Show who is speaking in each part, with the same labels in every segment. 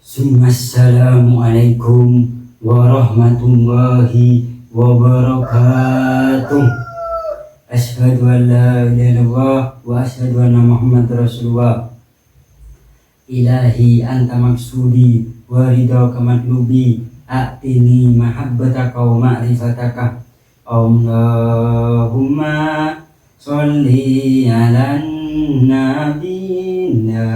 Speaker 1: Assalamualaikum warahmatullahi wabarakatuh. Asyhadu an la ilaha illallah wa asyhadu anna Muhammadar Rasulullah. Ilahi anta maksudi wa ridha kamatlubi, a'tini mahabbataka wa ma'rifataka. Allahumma sholli ala nabiyina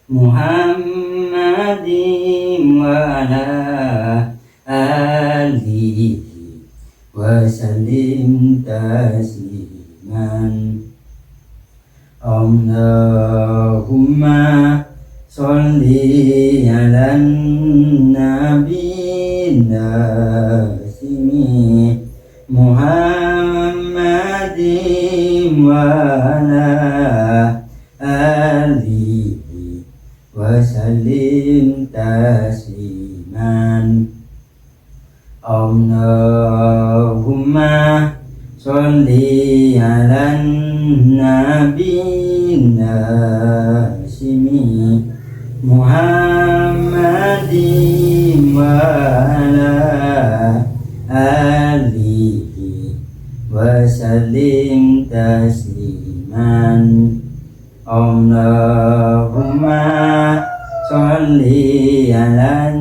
Speaker 1: Muhammadin wa ala alihi wa sallim tasliman. Allahumma sholli ala nabiyina Muhammadin wa ala alihi wa sallim tasliman. Allahumma sholli ala nabiyina Muhammadin wa ala alihi wa sallim tasliman. Allahumma sholli ala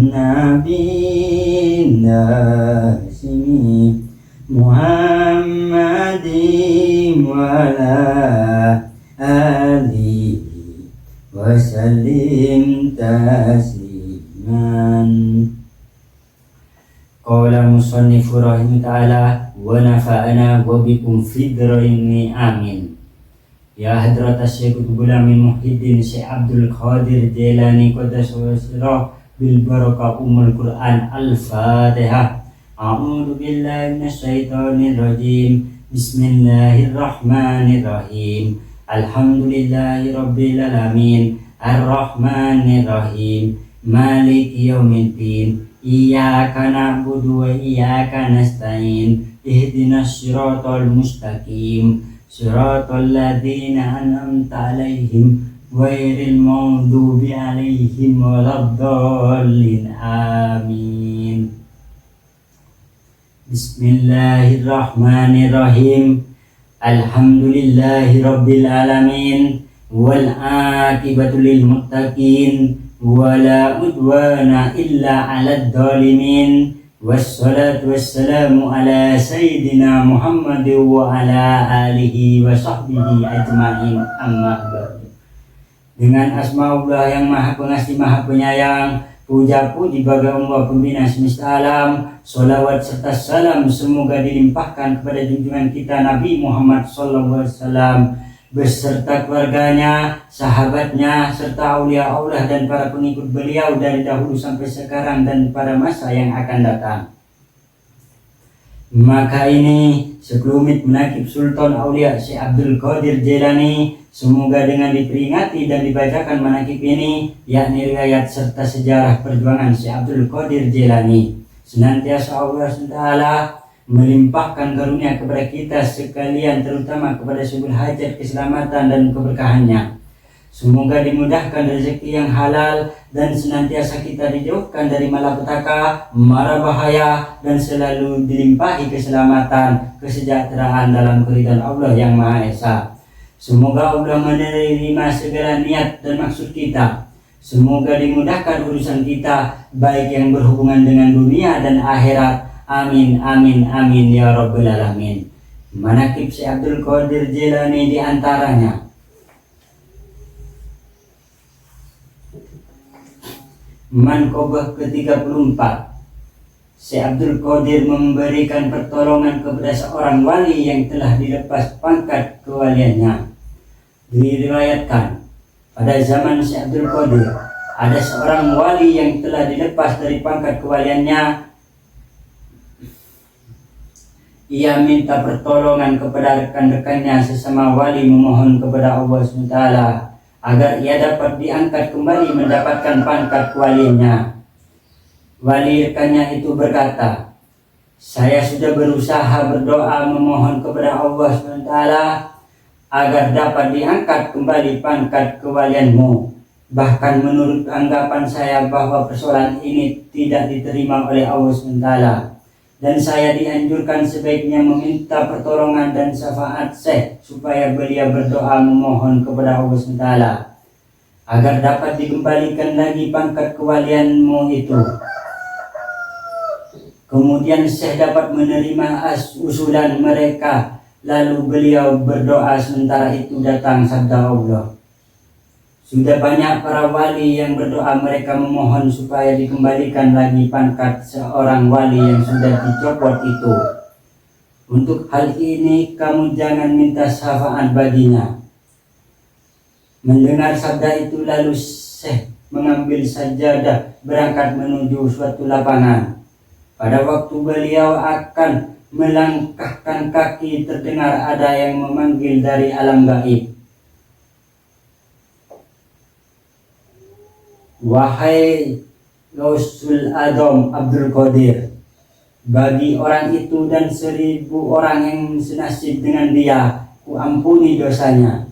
Speaker 1: nabiyina Muhammadin wa ala alihi wa sallim tasliman. Qala musannifu rahimahullah wa nafa'ana wa bikum fid dharaini amin. Ya hadratas Syekh Qutbul Amin Muhyiddin Syekh Abdul Qadir Jailani Qaddasallahu sirrah bil barakah Ummul Quran. Al-Fatihah. A'udzu billahi minasyaitonir rajim. Bismillahirrahmanirrahim. Alhamdulillahi rabbil alamin. Ar-Rahmanir Rahim. Maliki yaumiddin. Iyyaka na'budu wa iyyaka nasta'in. Ihdinas siratal mustaqim. Siratal ladzina an'amta 'alaihim ghairil maghdubi 'alaihim waladdallin. Amin. Bismillahirrahmanirrahim. Alhamdulillahi rabbil alamin wal 'aqibatu lil muttaqin wala udwana illa 'alad dhalimin. Wassalatu wassalamu ala sayyidina Muhammad wa ala alihi wa sahbihi ajma'in, amma ba'du. Dengan asma Allah yang maha pengasih maha penyayang, puja puji bagi Allah pembina semesta alam, sholawat serta salam semoga dilimpahkan kepada junjungan kita Nabi Muhammad SAW beserta keluarganya, sahabatnya, serta aulia Allah dan para pengikut beliau dari dahulu sampai sekarang dan pada masa yang akan datang. Maka ini sekelumit menakib Sultan Aulia Syekh Abdul Qadir Jailani, semoga dengan diperingati dan dibacakan manakib ini, yakni riwayat serta sejarah perjuangan Syekh Abdul Qadir Jailani, senantiasa Allah SWT melimpahkan karunia kepada kita sekalian, terutama kepada subul hajat, keselamatan dan keberkahannya. Semoga dimudahkan rezeki yang halal dan senantiasa kita dijauhkan dari malapetaka, mara bahaya, dan selalu dilimpahi keselamatan, kesejahteraan dalam keridhaan Allah yang Maha Esa. Semoga Allah menerima segala niat dan maksud kita. Semoga dimudahkan urusan kita, baik yang berhubungan dengan dunia dan akhirat. Amin, amin, amin, ya Rabbal Alamin. Manakib Syekh Abdul Qadir Jailani diantaranya: Manqabah ke-34, Syekh Abdul Qadir memberikan pertolongan kepada seorang wali yang telah dilepas pangkat kewaliannya. Diriwayatkan pada zaman Syekh Abdul Qadir ada seorang wali yang telah dilepas dari pangkat kewaliannya. Ia minta pertolongan kepada rekan-rekannya sesama wali, memohon kepada Allah SWT agar ia dapat diangkat kembali mendapatkan pangkat kewaliannya. Wali rekannya itu berkata, "Saya sudah berusaha berdoa memohon kepada Allah SWT agar dapat diangkat kembali pangkat kewalianmu. Bahkan menurut anggapan saya bahwa persoalan ini tidak diterima oleh Allah SWT, dan saya dianjurkan sebaiknya meminta pertolongan dan syafaat Syekh supaya beliau berdoa memohon kepada Allah SWT agar dapat dikembalikan lagi pangkat kewalianmu itu. Kemudian Syekh dapat menerima usulan mereka. Lalu beliau berdoa, sementara itu datang sabda Allah. Sudah banyak para wali yang berdoa, mereka memohon supaya dikembalikan lagi pangkat seorang wali yang sudah dicopot itu. Untuk hal ini kamu jangan minta syafaat baginya. Mendengar sabda itu lalu Syekh mengambil sajadah berangkat menuju suatu lapangan. Pada waktu beliau akan melangkahkan kaki, terdengar ada yang memanggil dari alam gaib. Wahai Gausul Adom Abdul Qadir, bagi orang itu dan 1000 orang yang senasib dengan dia, ku ampuni dosanya.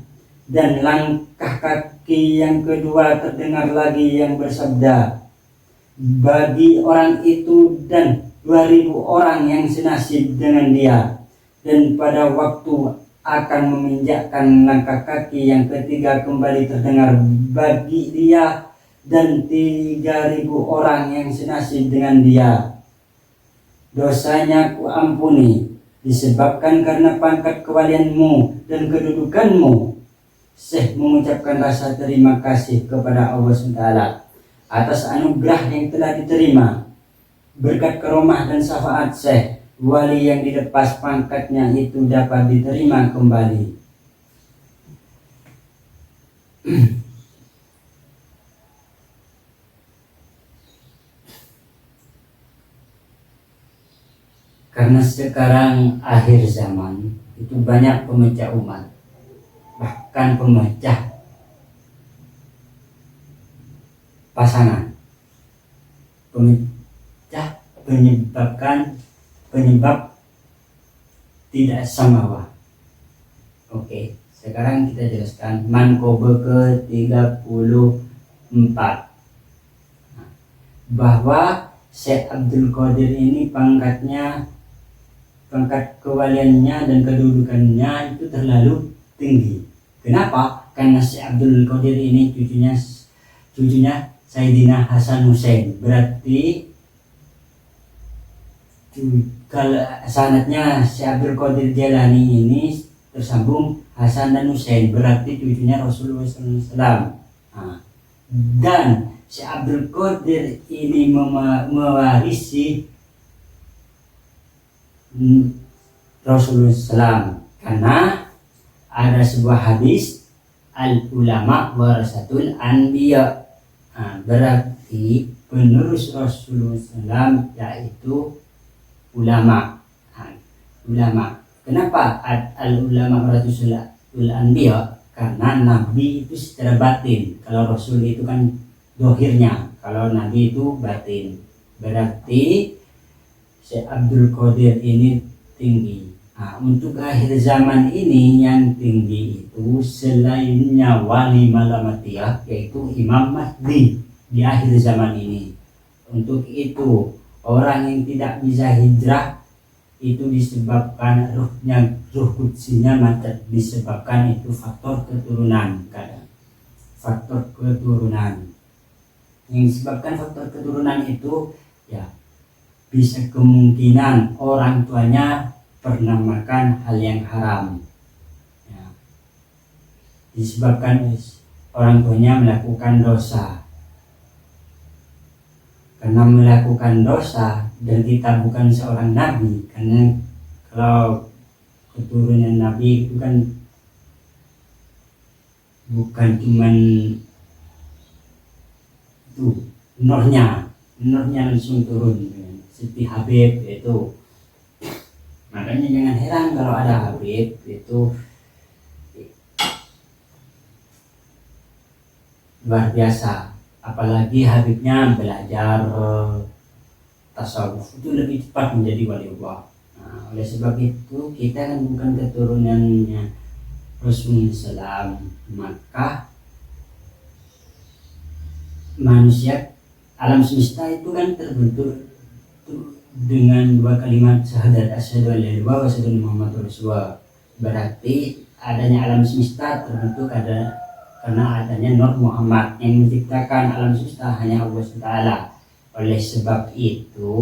Speaker 1: Dan langkah kaki yang kedua terdengar lagi yang bersabda, bagi orang itu dan 2000 orang yang senasib dengan dia. Dan pada waktu akan meminjakkan langkah kaki yang ketiga kembali terdengar, bagi dia dan 3000 orang yang senasib dengan dia, dosanya ku ampuni disebabkan karena pangkat kewalianmu dan kedudukanmu. Syekh mengucapkan rasa terima kasih kepada Allah SWT atas anugerah yang telah diterima. Berkat karomah dan syafaat Syekh, wali yang dilepas pangkatnya itu dapat diterima kembali. Karena sekarang akhir zaman itu banyak pemecah umat, bahkan pemecah pasangan, penyebab tidak samawa. Oke, sekarang kita jelaskan mankobe ke-34, bahwa Syekh Abdul Qadir ini pangkat kewaliannya dan kedudukannya itu terlalu tinggi. Kenapa? Karena Syekh Abdul Qadir ini cucunya Sayyidina Hasan Hussein. Berarti kalau sanadnya Syekh Abdul Qadir Jailani ini tersambung Hasan dan Hussein, berarti cucunya Rasulullah SAW. Dan Syekh Abdul Qadir ini mewarisi Rasulullah SAW, karena ada sebuah hadis al ulama warasatul anbiya. Berarti penerus Rasulullah SAW yaitu ulama. Ulama. Kenapa al ulama warasatul anbiya? Karena Nabi itu secara batin, kalau Rasul itu kan dohirnya, kalau Nabi itu batin. Berarti Syekh Abdul Qadir ini tinggi. Untuk akhir zaman ini yang tinggi itu selainnya wali malamatiyah, yaitu Imam Mahdi di akhir zaman ini. Untuk itu orang yang tidak bisa hijrah itu disebabkan ruh kudsinya macet, disebabkan itu faktor keturunan. Kadang faktor keturunan yang disebabkan faktor keturunan itu ya bisa kemungkinan orang tuanya pernah makan hal yang haram, ya, disebabkan orang tuanya melakukan dosa. Karena melakukan dosa dan kita bukan seorang nabi, karena kalau keturunan nabi itu kan bukan cuman itu nurnya langsung turun seperti Habib itu. Makanya jangan heran kalau ada Habib itu luar biasa. Apalagi Habibnya belajar tasawuf, itu lebih cepat menjadi wali Allah. Oleh sebab itu kita kan bukan keturunannya Rasulullah SAW, maka manusia, alam semesta itu kan terbentuk dengan dua kalimat syahadat, asyhadu an la ilaha illallah wa asyhadu anna muhammadar rasulullah. Berarti adanya alam semesta terbentuk karena adanya Nur Muhammad. Yang menciptakan alam semesta hanya Allah Taala. Oleh sebab itu,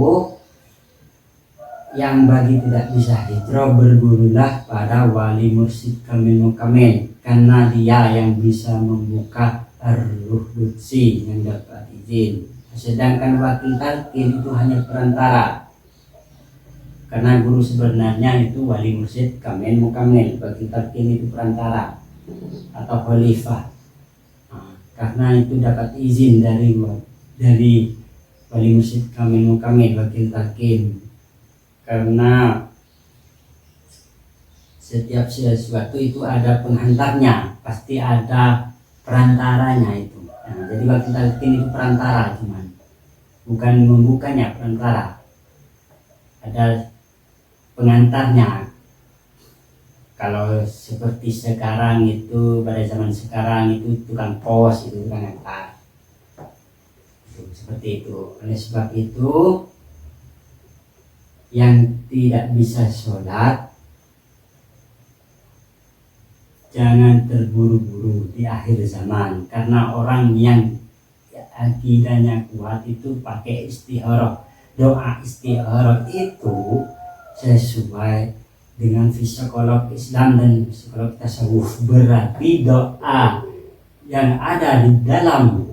Speaker 1: yang bagi tidak bisa hijrah, bergurulah pada wali mursyid kamil mukamil, karena dia yang bisa membuka ar-ruh qudsi yang dapat izin. Sedangkan wakil talqin itu hanya perantara, karena guru sebenarnya itu wali mursyid kamil mukamil. Wakil talqin itu perantara atau khalifah. Karena itu dapat izin dari wali mursyid kamil mukamil, wakil talqin. Karena setiap sesuatu itu ada penghantarnya, pasti ada perantaranya itu. Nah, jadi wakil talqin itu perantara, cuman bukan membukanya, perantara. Ada pengantarnya. Kalau seperti sekarang itu, pada zaman sekarang itu tukang pos, itu tukang antar. Seperti itu. Oleh sebab itu, yang tidak bisa sholat jangan terburu-buru di akhir zaman, karena orang yang akidahnya kuat itu pakai istikharah. Doa istikharah itu sesuai dengan psikolog Islam dan psikolog tasawuf. Berarti doa yang ada di dalam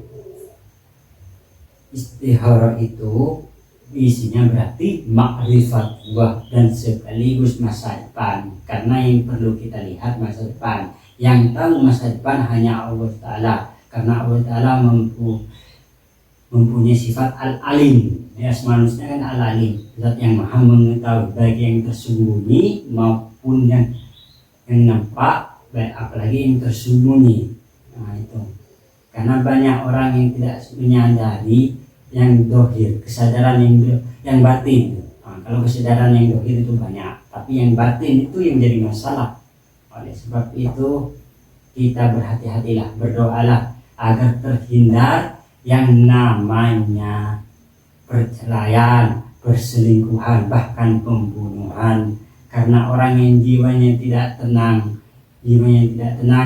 Speaker 1: istikharah itu isinya berarti ma'rifatullah dan sekaligus masa depan. Karena yang perlu kita lihat masa depan. Yang tahu masa depan hanya Allah Ta'ala. Karena Allah Ta'ala mempunyai sifat al-alim. Ya, manusia kan al-alim, zat yang maha mengetahui baik yang tersembunyi maupun yang nampak, baik apalagi yang tersembunyi. Nah itu. Karena banyak orang yang tidak menyadari yang dohir, kesadaran yang batin. Nah, kalau kesadaran yang dohir itu banyak, tapi yang batin itu yang jadi masalah. Oleh sebab itu kita berhati-hatilah, berdoalah agar terhindar yang namanya perceraian, perselingkuhan, bahkan pembunuhan. Karena orang yang jiwanya tidak tenang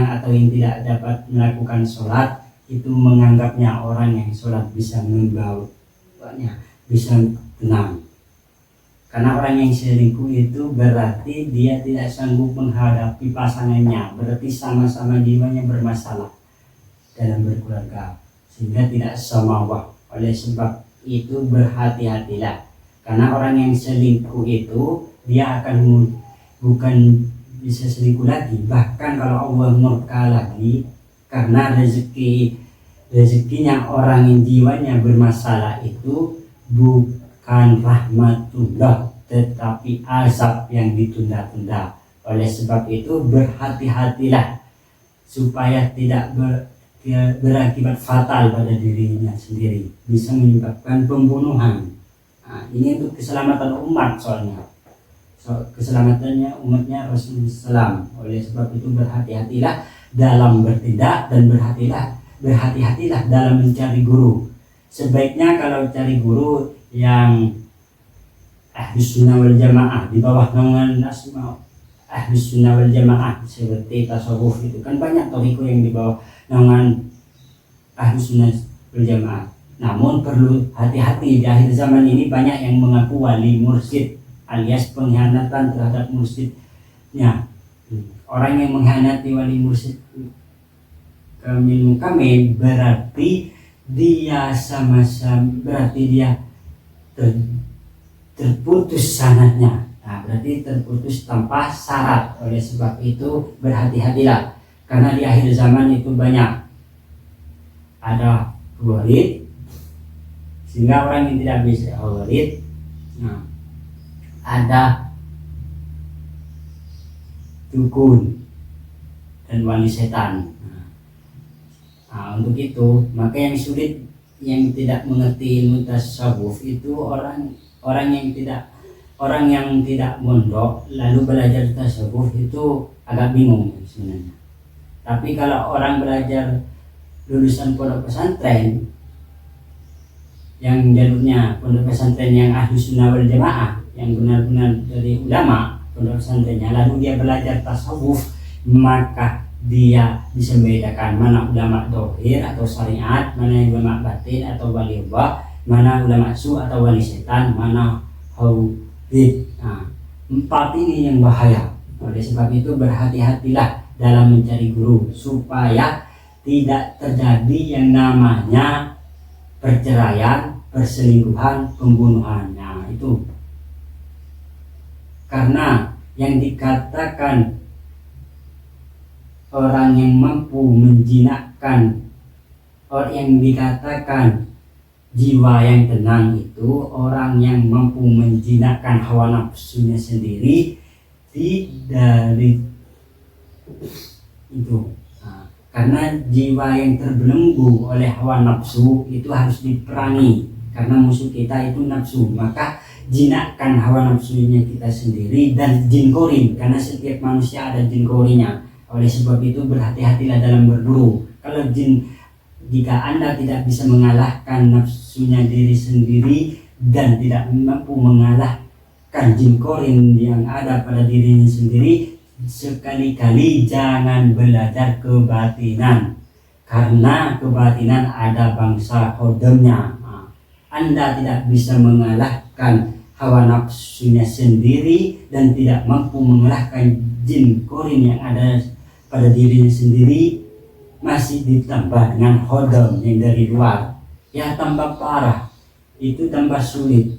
Speaker 1: atau yang tidak dapat melakukan sholat, itu menganggapnya orang yang sholat bisa membawanya, bisa tenang. Karena orang yang selingkuh itu berarti dia tidak sanggup menghadapi pasangannya, berarti sama-sama jiwanya bermasalah dalam berkeluarga, sehingga tidak samawah. Oleh sebab itu berhati-hatilah, karena orang yang selingkuh itu dia akan bukan bisa selingkuh lagi, bahkan kalau Allah murka lagi, karena rezekinya orang yang jiwanya bermasalah itu bukan rahmatullah, tetapi azab yang ditunda-tunda. Oleh sebab itu berhati-hatilah supaya tidak berakibat fatal pada dirinya sendiri, bisa menyebabkan pembunuhan. Nah, ini untuk keselamatan umat, soalnya keselamatannya umatnya Rasulullah SAW. Oleh sebab itu berhati-hatilah dalam bertindak dan berhati-hatilah dalam mencari guru. Sebaiknya kalau cari guru yang Ahlus Sunnah wal Jamaah, di bawah naungan Ahlus Sunnah wal Jamaah, seperti tasawuf itu kan banyak toriko yang di bawah naungan Ahlus Sunnah wal Jamaah. Namun perlu hati-hati, di akhir zaman ini banyak yang mengaku wali mursyid, alias pengkhianatan terhadap mursyidnya. Orang yang mengkhianati wali mursyid kamil mukamil berarti dia terputus sanadnya. Nah, berarti terputus tanpa syarat. Oleh sebab itu berhati-hatilah, karena di akhir zaman itu banyak ada warid, sehingga orang yang tidak bisa warid. Nah, ada dukun dan wali setan. Nah, untuk itu maka yang sulit, yang tidak mengerti ilmu tasawuf itu orang yang tidak mondok lalu belajar tasawuf itu agak bingung sebenarnya. Tapi kalau orang belajar lulusan pondok pesantren yang jalurnya pondok pesantren yang ahlu sunnah wal jamaah, yang benar-benar dari ulama pondok pesantrennya, lalu dia belajar tasawuf, maka dia bisa membedakan mana ulama dohir atau syariat, mana ulama batin atau wali Allah, mana ulama su atau wali setan, mana haudid. Nah, 4 ini yang bahaya. Oleh sebab itu berhati-hatilah dalam mencari guru supaya tidak terjadi yang namanya perceraian, perselingkuhan, pembunuhan. Nah, itu karena yang dikatakan orang yang mampu menjinakkan, orang yang dikatakan jiwa yang tenang itu orang yang mampu menjinakkan hawa nafsunya sendiri, dari itu. Karena jiwa yang terbelenggu oleh hawa nafsu itu harus diperangi, karena musuh kita itu nafsu. Maka jinakkan hawa nafsunya kita sendiri dan jin korin, karena setiap manusia ada jin korinnya. Oleh sebab itu berhati-hatilah dalam berburu. Kalau jika Anda tidak bisa mengalahkan nafsunya diri sendiri dan tidak mampu mengalahkan jin korin yang ada pada dirinya sendiri, sekali-kali jangan belajar kebatinan, karena kebatinan ada bangsa kodemnya. Anda tidak bisa mengalahkan hawa nafsunya sendiri dan tidak mampu mengalahkan jin korin yang ada pada dirinya sendiri, masih ditambah dengan hodom yang dari luar, ya tambah parah, itu tambah sulit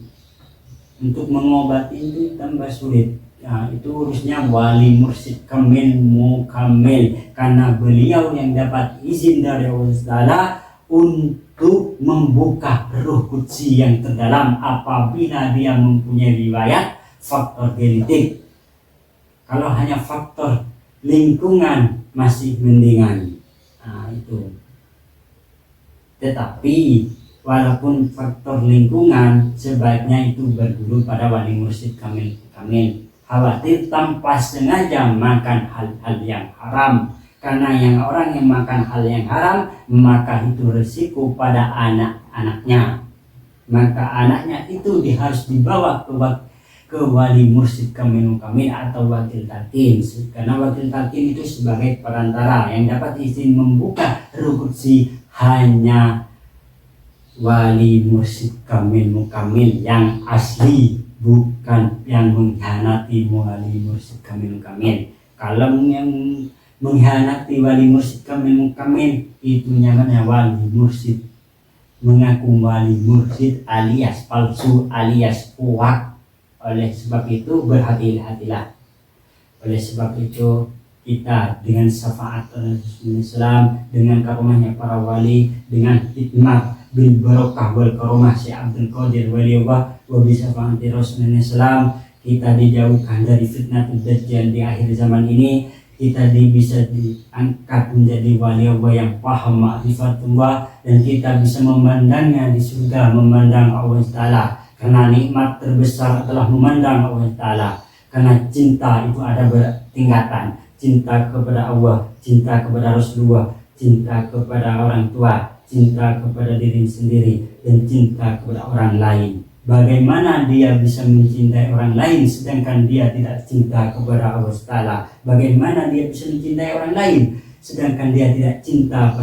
Speaker 1: untuk mengobati, itu tambah sulit. Nah, itu urusnya wali mursyid kamil mukamil, karena beliau yang dapat izin dari Allah Ta'ala untuk membuka ruh qudsi yang terdalam apabila dia mempunyai riwayat faktor genetik. Kalau hanya faktor lingkungan masih mendingan. Nah, itu. Tetapi walaupun faktor lingkungan, sebaiknya itu berguru pada wali mursyid kamil. Khawatir tanpa sengaja makan hal-hal yang haram, karena yang orang yang makan hal yang haram, maka itu resiko pada anak-anaknya. Maka anaknya itu harus dibawa ke wali mursyid kamil atau wakil talqin, karena wakil talqin itu sebagai perantara yang dapat izin membuka ruh qudsi hanya wali mursyid kamil yang asli, bukan yang mengkhianati wali mursyid kamil. Kalau yang mengkhianati wali mursyid kamil itu namanya wali mursyid mengaku wali mursyid alias palsu alias kuat. Oleh sebab itu berhati-hatilah. Oleh sebab itu kita dengan syafaat Islam, dengan karomahnya para wali, dengan hikmah bil barokah wal karomah Syekh Abdul Qadir Waliullah wa bi syafaati Rasulullah Islam, kita dijauhkan dari fitnah dajjal di akhir zaman ini. Kita bisa diangkat menjadi wali Allah yang paham ma'rifatullah, dan kita bisa memandangnya di surga, memandang Allah Ta'ala. Karena nikmat terbesar adalah memandang Allah Ta'ala. Karena cinta itu ada bertingkatan. Cinta kepada Allah, cinta kepada Rasulullah, cinta kepada orang tua, cinta kepada diri sendiri, dan cinta kepada orang lain. Bagaimana dia bisa mencintai orang lain sedangkan dia tidak cinta kepada Allah Ta'ala? Bagaimana dia bisa mencintai orang lain sedangkan dia tidak cinta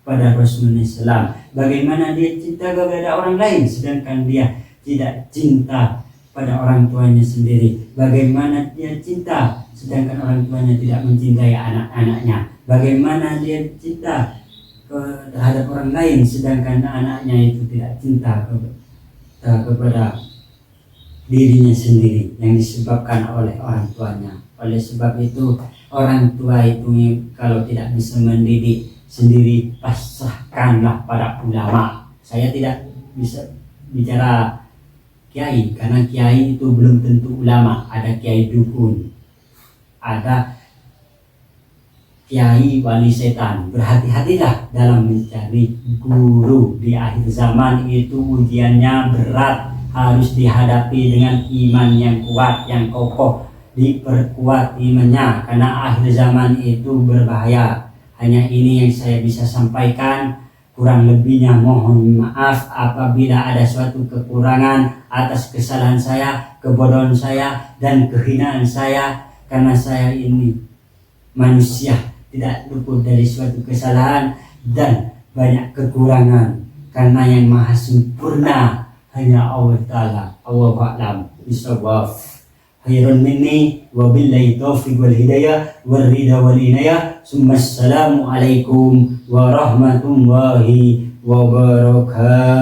Speaker 1: pada Rasulullah SAW? Bagaimana dia cinta kepada orang lain sedangkan dia tidak cinta pada orang tuanya sendiri? Bagaimana dia cinta sedangkan orang tuanya tidak mencintai anak-anaknya? Bagaimana dia cinta terhadap orang lain sedangkan anaknya itu tidak cinta kepada dirinya sendiri yang disebabkan oleh orang tuanya? Oleh sebab itu orang tua itu kalau tidak bisa mendidik sendiri, pasrahkanlah pada ulama. Saya tidak bisa bicara kiai, karena kiai itu belum tentu ulama. Ada kiai dukun, ada kiai wali setan. Berhati-hatilah dalam mencari guru. Di akhir zaman itu ujiannya berat, harus dihadapi dengan iman yang kuat, yang kokoh, diperkuat imannya, karena akhir zaman itu berbahaya. Hanya ini yang saya bisa sampaikan. Kurang lebihnya mohon maaf apabila ada suatu kekurangan atas kesalahan saya, kebodohan saya, dan kehinaan saya. Karena saya ini manusia, tidak luput dari suatu kesalahan dan banyak kekurangan. Karena yang maha sempurna hanya Allah Ta'ala. Allahu a'lam bishawab. Khairun minni wa billahi taufiq wal hidayah wal ridha wal inayah. Assalamu alaikum warahmatullahi wabarakatuh.